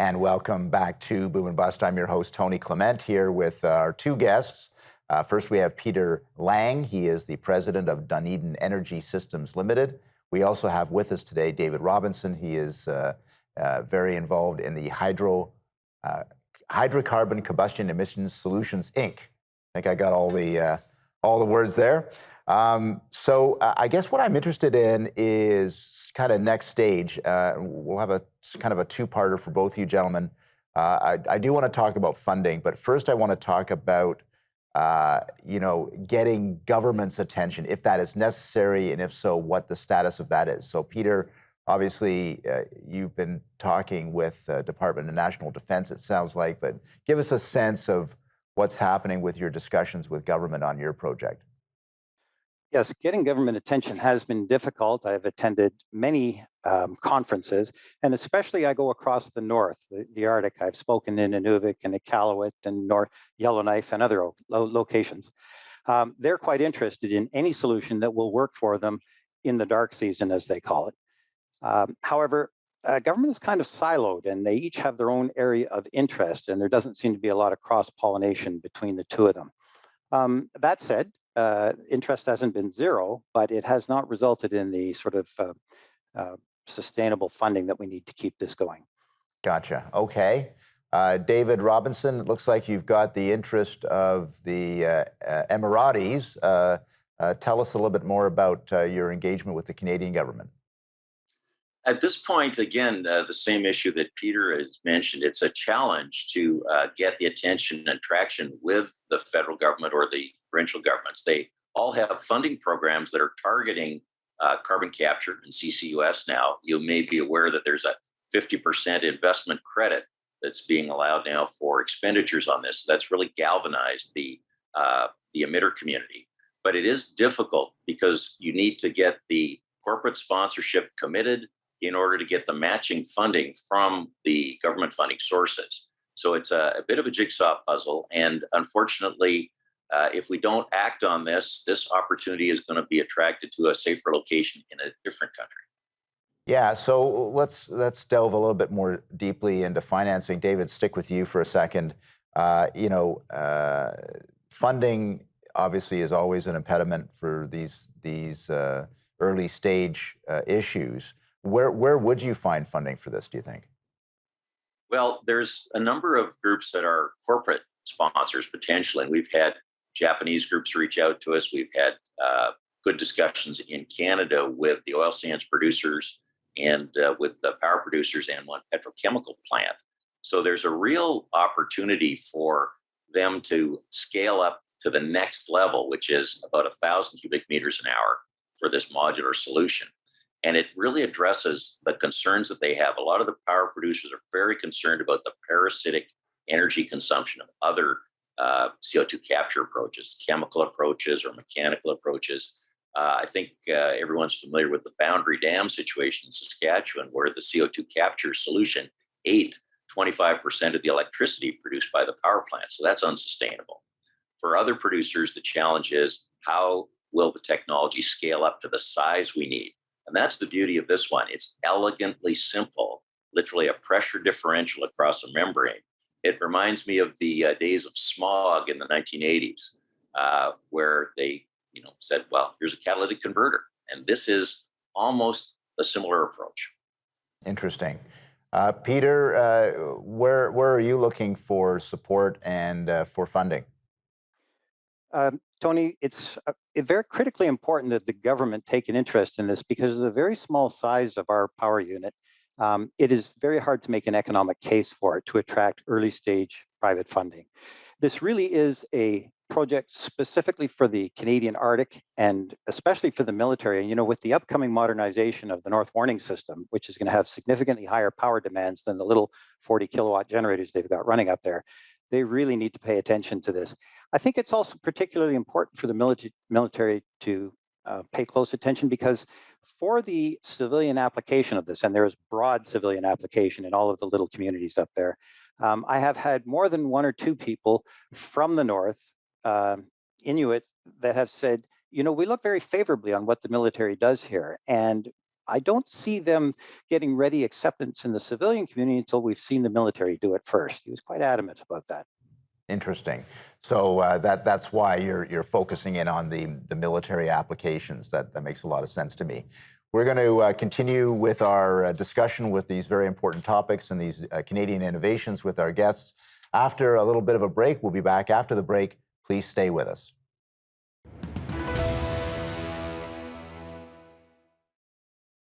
And welcome back to Boom and Bust. I'm your host, Tony Clement, here with our two guests. First, we have Peter Lang. He is the president of Dunedin Energy Systems Limited. We also have with us today David Robinson. He is very involved in the Hydrocarbon Combustion Solutions Inc. I think I got all the words there. So I guess what I'm interested in is kind of next stage. We'll have a kind of a two-parter for both of you gentlemen. I do want to talk about funding, but first I want to talk about getting government's attention, if that is necessary, and if so, what the status of that is. So Peter, obviously you've been talking with Department of National Defense, it sounds like, but give us a sense of what's happening with your discussions with government on your project. Yes, getting government attention has been difficult. I've attended many conferences, and especially I go across the north, the Arctic. I've spoken in Inuvik and Iqaluit and North Yellowknife and other locations. They're quite interested in any solution that will work for them in the dark season, as they call it. However, government is kind of siloed, and they each have their own area of interest, and there doesn't seem to be a lot of cross-pollination between the two of them. That said, interest hasn't been zero, but it has not resulted in the sort of sustainable funding that we need to keep this going. Gotcha. Okay. David Robinson, it looks like you've got the interest of the Emiratis. Tell us a little bit more about your engagement with the Canadian government. At this point, again, the same issue that Peter has mentioned. It's a challenge to get the attention and traction with the federal government or the provincial governments. They all have funding programs that are targeting carbon capture and CCUS now. You may be aware that there's a 50% investment credit that's being allowed now for expenditures on this. That's really galvanized the emitter community. But it is difficult because you need to get the corporate sponsorship committed in order to get the matching funding from the government funding sources. So it's a bit of a jigsaw puzzle. And unfortunately, if we don't act on this opportunity is going to be attracted to a safer location in a different country. Yeah, so let's delve a little bit more deeply into financing. David, stick with you for a second. Funding obviously is always an impediment for these early stage issues. Where would you find funding for this, do you think? Well, there's a number of groups that are corporate sponsors potentially, and we've had Japanese groups reach out to us. We've had good discussions in Canada with the oil sands producers and with the power producers and one petrochemical plant. So there's a real opportunity for them to scale up to the next level, which is about 1,000 cubic meters an hour for this modular solution. And it really addresses the concerns that they have. A lot of the power producers are very concerned about the parasitic energy consumption of other CO2 capture approaches, chemical approaches or mechanical approaches. I think everyone's familiar with the Boundary Dam situation in Saskatchewan, where the CO2 capture solution ate 25% of the electricity produced by the power plant. So that's unsustainable. For other producers, the challenge is how will the technology scale up to the size we need? And that's the beauty of this one. It's elegantly simple, literally a pressure differential across a membrane. It reminds me of the days of smog in the 1980s, where they said, well, here's a catalytic converter. And this is almost a similar approach. Interesting. Peter, where are you looking for support and for funding? Tony, it's very critically important that the government take an interest in this because of the very small size of our power unit. It is very hard to make an economic case for it to attract early stage private funding. This really is a project specifically for the Canadian Arctic and especially for the military. And, with the upcoming modernization of the North Warning System, which is going to have significantly higher power demands than the little 40 kilowatt generators they've got running up there, they really need to pay attention to this. I think it's also particularly important for the military to pay close attention because for the civilian application of this, and there is broad civilian application in all of the little communities up there, I have had more than one or two people from the north, Inuit, that have said, we look very favorably on what the military does here. And I don't see them getting ready acceptance in the civilian community until we've seen the military do it first. He was quite adamant about that. Interesting. So that's why you're focusing in on the military applications. That makes a lot of sense to me. We're going to continue with our discussion with these very important topics and these Canadian innovations with our guests after a little bit of a break. We'll be back after the break. Please stay with us.